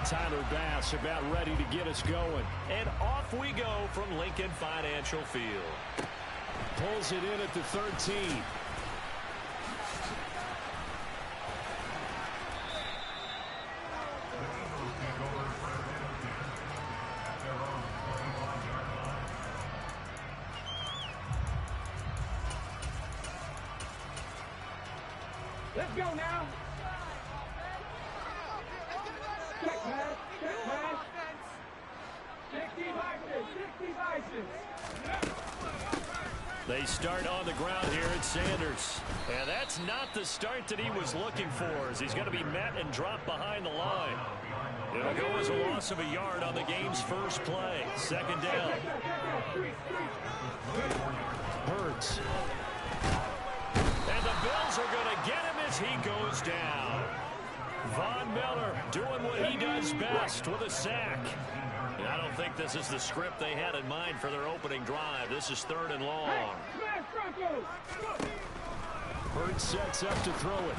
Tyler Bass about ready to get us going. And off we go from Lincoln Financial Field. Pulls it in at the 13. Let's go now. Check pass, check pass. 60 vices, 60 vices. They start on the ground here at Sanders. And that's not the start that he was looking for, as he's going to be met and dropped behind the line. It'll go as a loss of a yard on the game's first play. Second down. Hurts. And the Bills are going to get him as he goes down. Von Miller doing what he does best with a sack. And I don't think this is the script they had in mind for their opening drive. This is 3rd and long. Hurts sets up to throw it.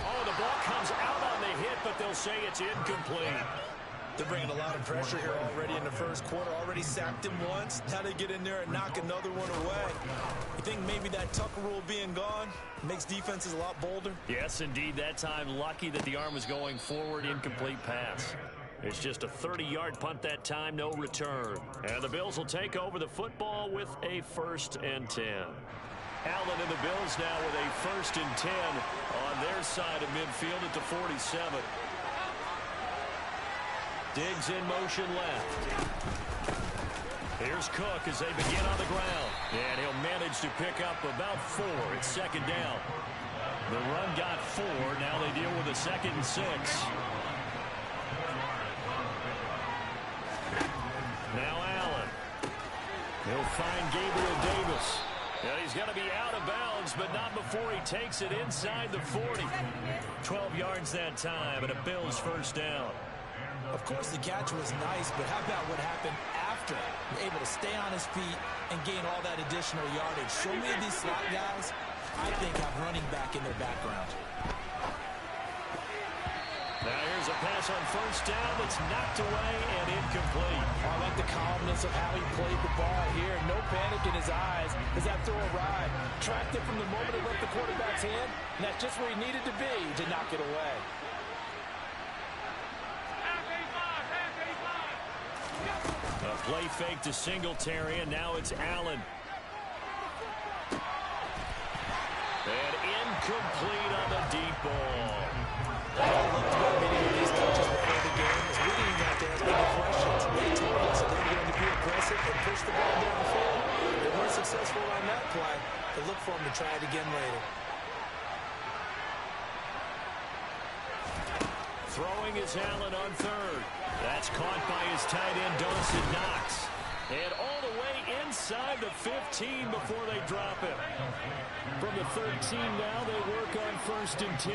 Oh, the ball comes out on the hit, but they'll say it's incomplete. They're bringing a lot of pressure here already in the first quarter. Already sacked him once. Now they get in there and knock another one away. You think maybe that Tucker rule being gone makes defenses a lot bolder? Yes, indeed. That time, lucky that the arm was going forward. Incomplete pass. It's just a 30-yard punt that time, no return. And the Bills will take over the football with a 1st and 10. Allen and the Bills now with a 1st and 10 on their side of midfield at the 47. Diggs in motion left. Here's Cook as they begin on the ground. And he'll manage to pick up about 4. It's 2nd down. The run got 4. Now they deal with a 2nd and 6. Now Allen. He'll find Gabriel Davis. And he's going to be out of bounds, but not before he takes it inside the 40. 12 yards that time, and a Bills 1st down. Of course, the catch was nice, but how about what happened after? Able to stay on his feet and gain all that additional yardage. So many of these slot guys, I think, have running back in their background. Now here's a pass on 1st down that's knocked away and incomplete. I like the calmness of how he played the ball here. No panic in his eyes as that throw arrived. Tracked it from the moment it left the quarterback's hand, and that's just where he needed to be to knock it away. A play fake to Singletary, and now it's Allen. And incomplete on the deep ball. I looked at video of these coaches before the game. Was looking out there asking the questions. They told us that they were going to be aggressive and push the ball downfield. They weren't successful on that play. They look for them to try it again later. Throwing is Allen on 3rd. That's caught by his tight end, Dawson Knox. And all the way inside the 15 before they drop it. From the 13 now, they work on 1st and 10.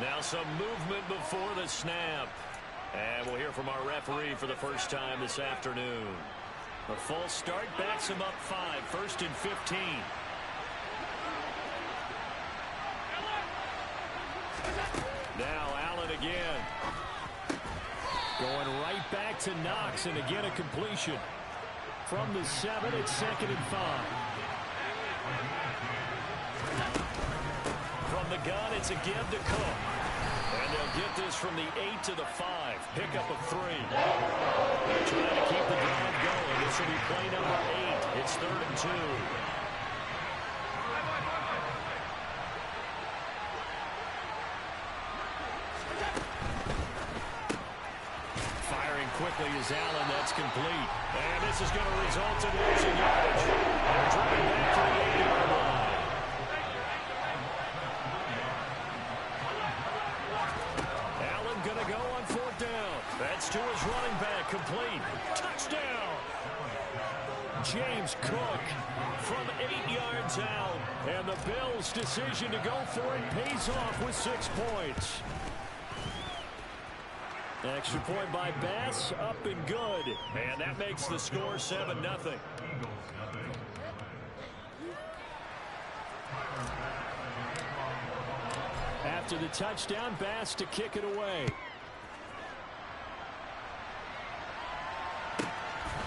Now some movement before the snap. And we'll hear from our referee for the first time this afternoon. A false start backs him up 5, 1st and 15. Now Allen again. Going right back to Knox, and again a completion. From the 7, it's 2nd and 5. From the gun, it's a give to Cook. And they'll get this from the 8 to the 5. Pickup of 3. They're trying to keep the drive going. This will be play number 8. It's 3rd and 2. Firing quickly is Allen. That's complete. And this is going to result in losing yardage. They're driving back to the 8-yard line. Going to go on 4th down. That's to his running back. Complete. Touchdown. James Cook from 8 yards out. And the Bills' decision to go for it pays off with 6 points. Extra point by Bass. Up and good. And that makes the score 7-0. After the touchdown, Bass to kick it away.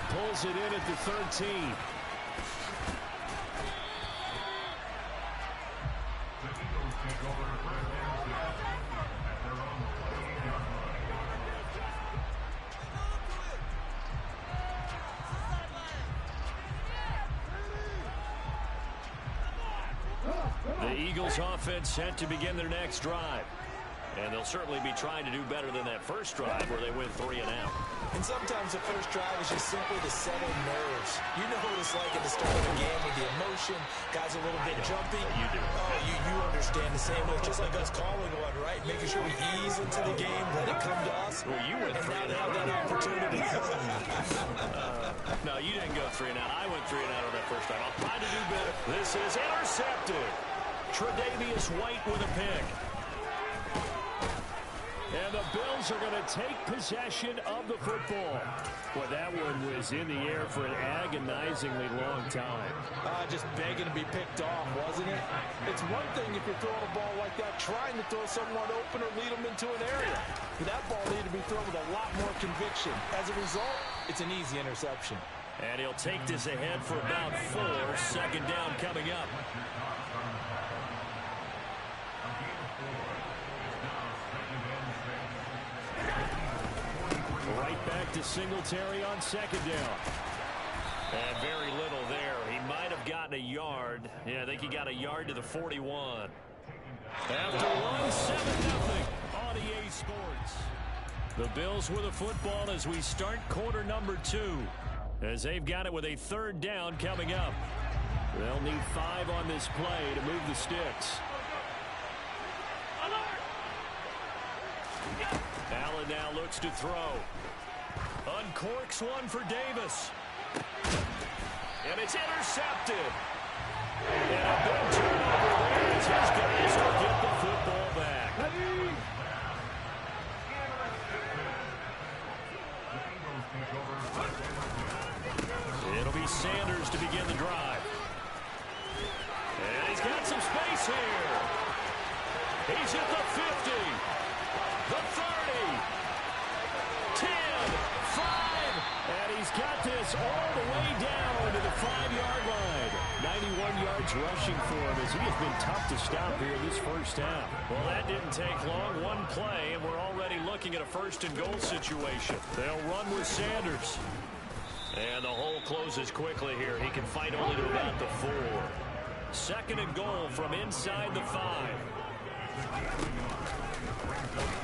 Pulls it in at the 13. The Eagles offense set to begin their next drive. And they'll certainly be trying to do better than that first drive where they went 3 and out. And sometimes the first drive is just simply to settle nerves. You know what it's like at the start of the game with the emotion. Guys a little bit jumpy. You do. Oh, you understand the same way. Just like us calling one, right? Making sure we ease into the game, let it come to us. Well, you went 3 and out. That opportunity. No, you didn't go 3 and out. I went 3 and out on that first time. I'll try to do better. This is intercepted. Tre'Davious White with a pick. And the Bills are going to take possession of the football. Well, that one was in the air for an agonizingly long time. Just begging to be picked off, wasn't it? It's one thing if you're throwing a ball like that, trying to throw someone open or lead them into an area. But that ball needed to be thrown with a lot more conviction. As a result, it's an easy interception. And he'll take this ahead for about 4. Second down coming up. Right back to Singletary on second down. And very little there. He might have gotten a yard. Yeah, I think he got a yard to the 41. After one, 7-0 on EA Sports. The Bills with a football as we start quarter number 2. As they've got it with a third down coming up. They'll need 5 on this play to move the sticks. Allen now looks to throw. Uncorks one for Davis. And it's intercepted. And a big turnover there as his guys will get the football back. It'll be Sanders to begin the drive. And he's got some space here. He's at the 50. The 30, 10, 5, and he's got this all the way down to the 5-yard line. 91 yards rushing for him as he has been tough to stop here this first half. Well, that didn't take long. One play, and we're already looking at a first-and-goal situation. They'll run with Sanders. And the hole closes quickly here. He can fight only to about the 4. Second and goal from inside the 5.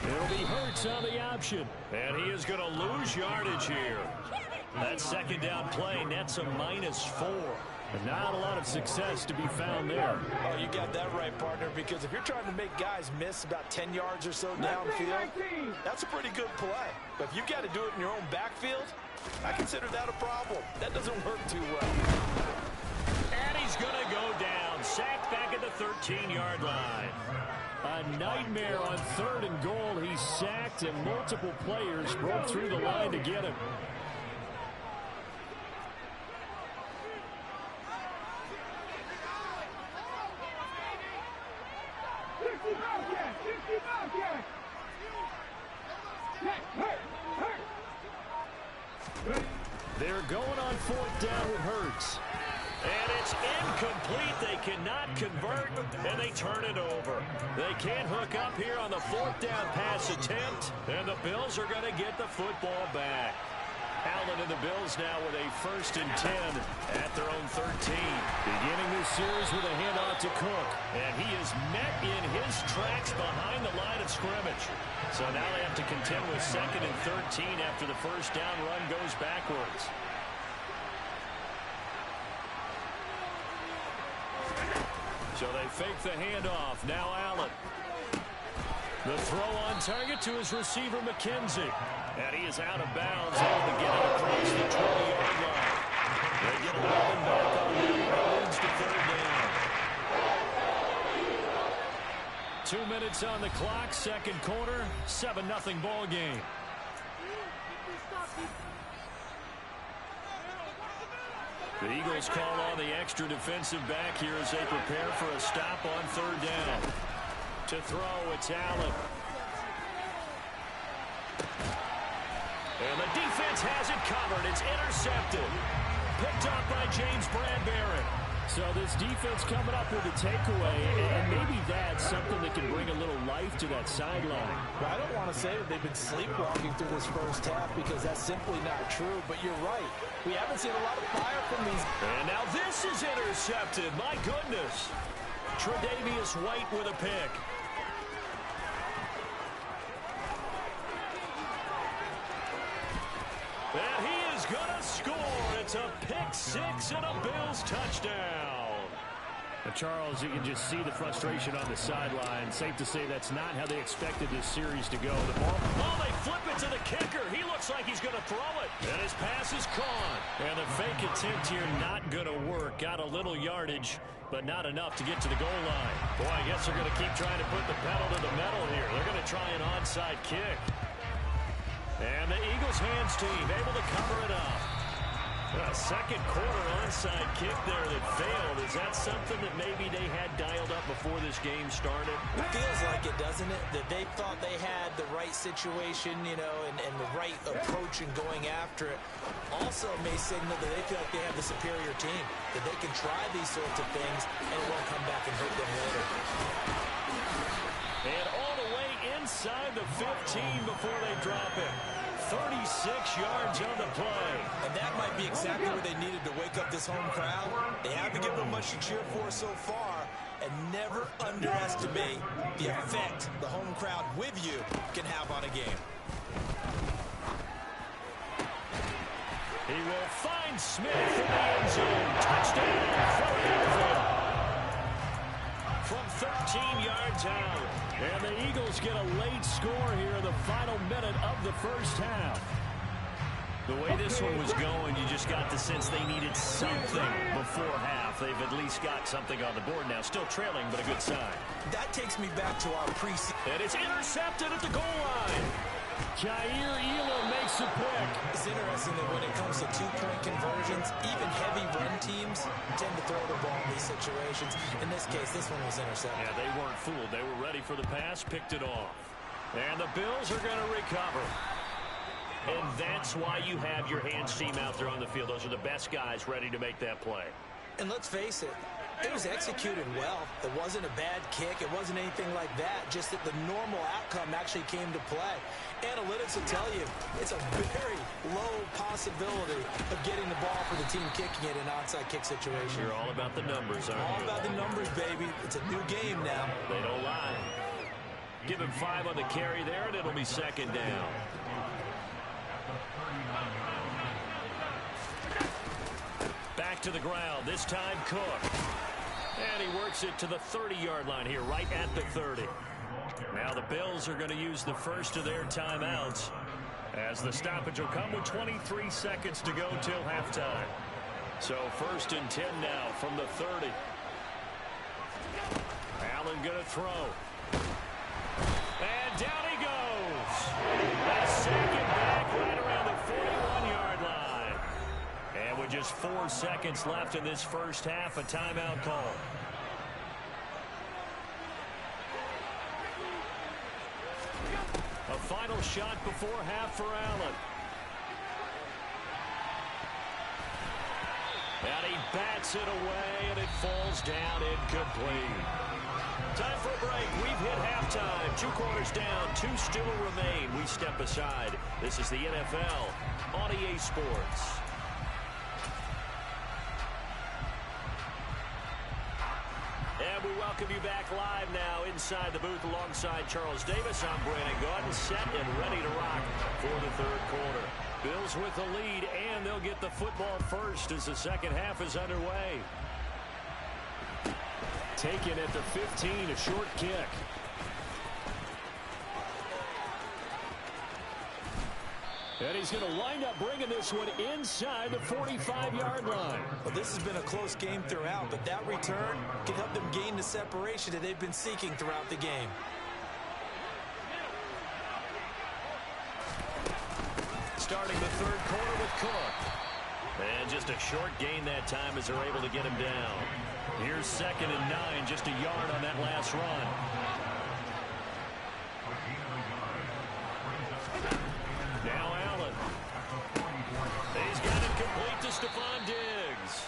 It'll be Hurts on the option. And he is going to lose yardage here. That second down play nets a -4. And not a lot of success to be found there. Oh, you got that right, partner, because if you're trying to make guys miss about 10 yards or so downfield, that's a pretty good play. But if you've got to do it in your own backfield, I consider that a problem. That doesn't work too well. And he's going to go down. Sacked back at the 13-yard line. A nightmare on third and goal. He's sacked, and multiple players broke through the line to get him. They're going on 4th down with Hurts. And it's incomplete. They cannot convert, and they turn it over. They can't hook up here on the 4th down pass attempt, and the Bills are going to get the football back. Allen and the Bills now with a 1st and 10 at their own 13. Beginning this series with a handoff to Cook. And he is met in his tracks behind the line of scrimmage. So now they have to contend with 2nd and 13 after the first down run goes backwards. So they fake the handoff. Now Allen. The throw on target to his receiver, McKenzie. And he is out of bounds, able to get it across the 20-yard line. They get 11 back on him. That leads to 3rd down. 2 minutes on the clock, second quarter, 7-0 ball game. The Eagles call on the extra defensive back here as they prepare for a stop on third down. To throw, it's Allen. And the defense has it covered. It's intercepted. Picked up by James Bradbury. So this defense coming up with a takeaway, and maybe that's something that can bring a little life to that sideline. Well, I don't want to say that they've been sleepwalking through this first half because that's simply not true, but you're right. We haven't seen a lot of fire from these. And now this is intercepted. My goodness. Tre'Davious White with a pick. And he is going to score. It's a pick six and a Bills touchdown. Charles, you can just see the frustration on the sideline. Safe to say that's not how they expected this series to go. The ball. Oh, they flip it to the kicker. He looks like he's going to throw it. And his pass is caught. And the fake attempt here not going to work. Got a little yardage, but not enough to get to the goal line. Boy, I guess they're going to keep trying to put the pedal to the metal here. They're going to try an onside kick. And the Eagles hands team able to cover it up. A second quarter onside kick there that failed. Is that something that maybe they had dialed up before this game started? It feels like it, doesn't it? That they thought they had the right situation, you know, and the right approach in going after it. Also may signal that they feel like they have the superior team, that they can try these sorts of things and it won't come back and hurt them later. And all the way inside the 15 before they drop it. 36 yards on the play. And that might be exactly what they needed to wake up this home crowd. They haven't given them much to cheer for so far. And never underestimate the effect the home crowd with you can have on a game. He will find Smith in the end zone. Touchdown, Philadelphia. From 13 yards out. And the Eagles get a late score here in the final minute of the first half. The way this one was going, you just got the sense they needed something before half. They've at least got something on the board now. Still trailing, but a good sign. That takes me back to our preseason. And it's intercepted at the goal line. Jair Elam makes a pick. It's interesting that when it comes to two-point conversions, even heavy run teams tend to throw the ball in these situations. In this case, this one was intercepted. Yeah, they weren't fooled. They were ready for the pass, picked it off. And the Bills are going to recover. And that's why you have your hands team out there on the field. Those are the best guys ready to make that play. And let's face it, it was executed well. It wasn't a bad kick. It wasn't anything like that. Just that the normal outcome actually came to play. Analytics will tell you it's a very low possibility of getting the ball for the team kicking it in an onside kick situation. You're all about the numbers, aren't you? All about the numbers, baby. It's a new game now. They don't lie. Give him 5 on the carry there, and it'll be second down. Back to the ground, this time Cook. And he works it to the 30-yard line here, right at the 30. Now the Bills are going to use the first of their timeouts as the stoppage will come with 23 seconds to go till halftime. So 1st and 10 now from the 30. Allen going to throw. And down he goes. A second back right around the 41-yard line. And with just 4 seconds left in this first half, a timeout call. A final shot before half for Allen. And he bats it away, and it falls down incomplete. Time for a break. We've hit halftime. 2 quarters down, 2 still remain. We step aside. This is the NFL on EA Sports. And we welcome you back live now inside the booth alongside Charles Davis. I'm Brandon Gaudin, set and ready to rock for the 3rd quarter. Bills with the lead, and they'll get the football first as the second half is underway. Taken at the 15, a short kick. And he's going to wind up bringing this one inside the 45-yard line. Well, this has been a close game throughout, but that return can help them gain the separation that they've been seeking throughout the game. Starting the 3rd quarter with Cook. And just a short gain that time as they're able to get him down. Here's 2nd and 9, just a yard on that last run. Now Allen. He's got it complete to Stephon Diggs.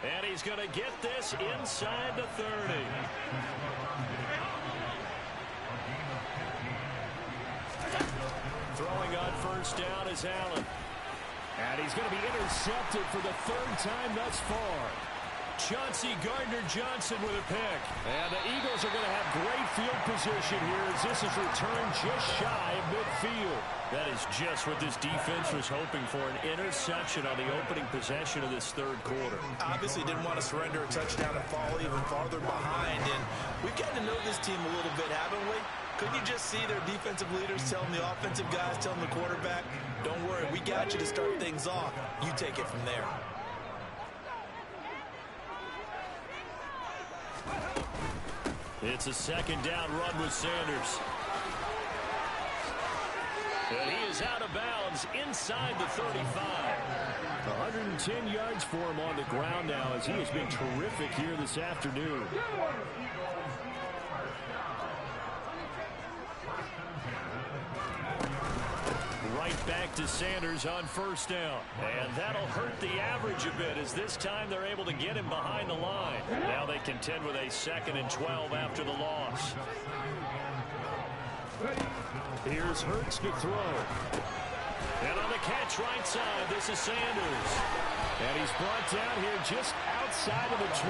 And he's going to get this inside the 30. Throwing on first down is Allen. And he's going to be intercepted for the 3rd time thus far. Chauncey Gardner-Johnson with a pick. And the Eagles are going to have great field position here as this is returned just shy of midfield. That is just what this defense was hoping for, an interception on the opening possession of this 3rd quarter. Obviously didn't want to surrender a touchdown and fall even farther behind. And we've gotten to know this team a little bit, haven't we? Couldn't you just see their defensive leaders telling the offensive guys, telling the quarterback, don't worry, we got you to start things off. You take it from there. It's a 2nd down run with Sanders. And he is out of bounds inside the 35. 110 yards for him on the ground now as he has been terrific here this afternoon. Right back to Sanders on first down. And that'll hurt the average a bit as this time they're able to get him behind the line. Now they contend with a 2nd and 12 after the loss. Here's Hurts to throw. And on the catch right side, this is Sanders. And he's brought down here just outside of the 20.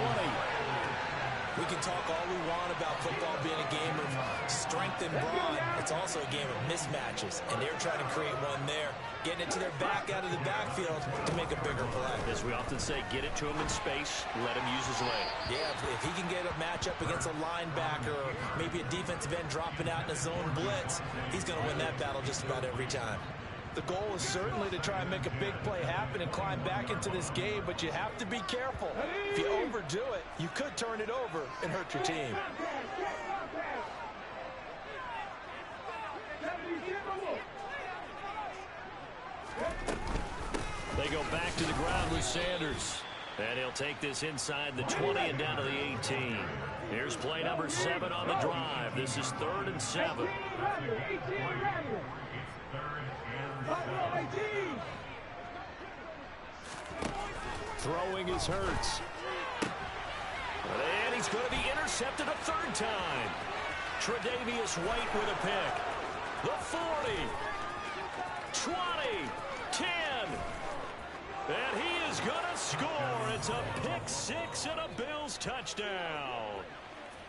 We can talk all we want about football being a game of strength and brawn. It's also a game of mismatches, and they're trying to create one there, getting it to their back out of the backfield to make a bigger play. As we often say, get it to him in space, let him use his leg. Yeah, if he can get a matchup against a linebacker or maybe a defensive end dropping out in a zone blitz, he's going to win that battle just about every time. The goal is certainly to try and make a big play happen and climb back into this game, but you have to be careful. If you overdo it, you could turn it over and hurt your team. They go back to the ground with Sanders. And he'll take this inside the 20 and down to the 18. Here's play number 7 on the drive. This is 3rd and 7. Throwing is Hurts. And he's going to be intercepted a 3rd time. Tre'Davious White with a pick. The 40. 20. 10. And he is going to score. It's a pick 6 and a Bills touchdown.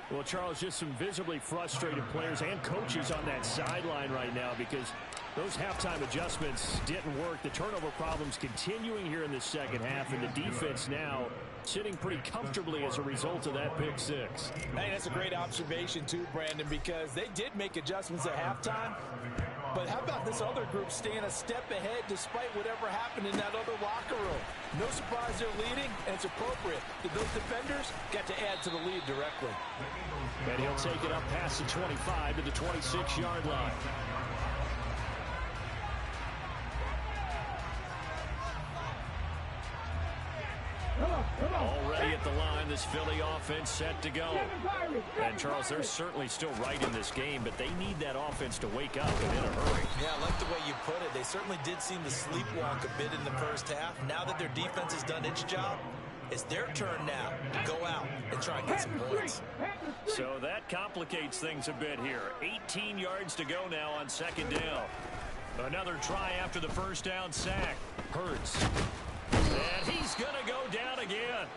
Well, Charles, just some visibly frustrated players and coaches on that sideline right now because those halftime adjustments didn't work. The turnover problems continuing here in the 2nd half, and the defense now sitting pretty comfortably as a result of that pick 6. Hey, that's a great observation too, Brandon, because they did make adjustments at halftime. But how about this other group staying a step ahead despite whatever happened in that other locker room? No surprise they're leading, and it's appropriate that those defenders got to add to the lead directly. And he'll take it up past the 25 to the 26-yard line. Already at the line, this Philly offense set to go. And, Charles, they're certainly still right in this game, but they need that offense to wake up and in a hurry. Yeah, I like the way you put it. They certainly did seem to sleepwalk a bit in the first half. Now that their defense has done its job, it's their turn now to go out and try and get some points. So that complicates things a bit here. 18 yards to go now on 2nd down. Another try after the first down sack. Hurts. And he's going to go down again.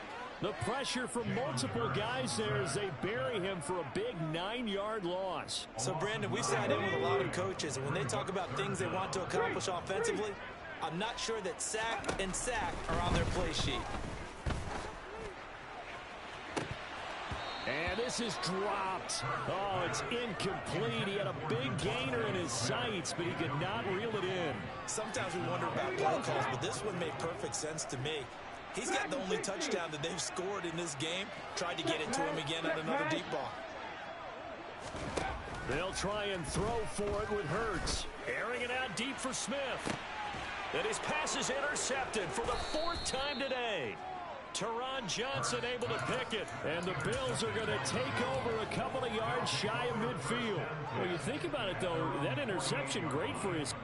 The pressure from multiple guys there as they bury him for a big 9-yard loss. So, Brandon, we sat in with a lot of coaches, and when they talk about things they want to accomplish offensively, I'm not sure that sack and sack are on their play sheet. And this is dropped. Oh, it's incomplete. He had a big gainer in his sights, but he could not reel it in. Sometimes we wonder about play calls, but this one made perfect sense to me. He's got the only touchdown that they've scored in this game. Tried to get it to him again on another deep ball. They'll try and throw for it with Hurts. Airing it out deep for Smith. And his pass is intercepted for the 4th time today. Teron Johnson able to pick it. And the Bills are going to take over a couple of yards shy of midfield. Well, you think about it, though, that interception great for his